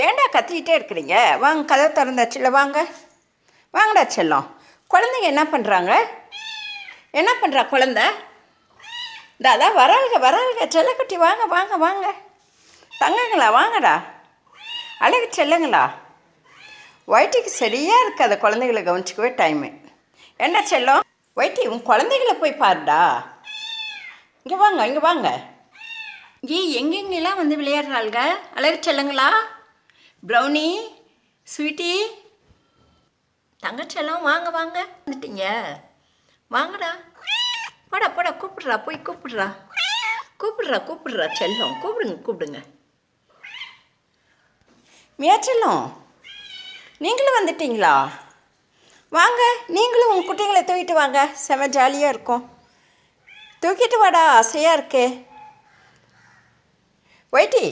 ஏன்டா கத்திக்கிட்டே இருக்கிறீங்க? வாங்க, கதவை திறந்தாச்சுல்ல, வாங்க. வாங்கடா செல்லம். குழந்தைங்க என்ன பண்ணுறாங்க? என்ன பண்ணுறா குழந்த? அதான் வராளுங்க செல்லக்குட்டி, வாங்க வாங்க வாங்க. தங்கங்களா, வாங்கடா. அழகு செல்லுங்களா. ஒயிட்டிக்கு சரியாக இருக்குது அந்த குழந்தைகளை கவனிச்சிக்கவே டைமு. என்ன செல்லம்? ஒயிட்டி, உன் குழந்தைகளை போய் பாருடா. இங்கே வாங்க, இங்கே வாங்க. எங்கெங்கெல்லாம் வந்து விளையாடுறாளுங்க. அழகு செல்லுங்களா. ப்ரௌனி, ஸ்வீட்டி, தங்கச்செல்லம், வாங்க வாங்க. வந்துட்டீங்க, வாங்கடா. போடா போடா, கூப்பிடுறா, போய் கூப்பிடுறா. கூப்பிடுறா செல்லம், கூப்பிடுங்க. மியா செல்லம், நீங்களும் வந்துட்டீங்களா? வாங்க, நீங்களும் உங்கள் குட்டிங்களை தூக்கிட்டு வாங்க. செம ஜாலியாக இருக்கும். தூக்கிட்டு வாடா, ஆசையாக இருக்கே. ஒயிட்டி,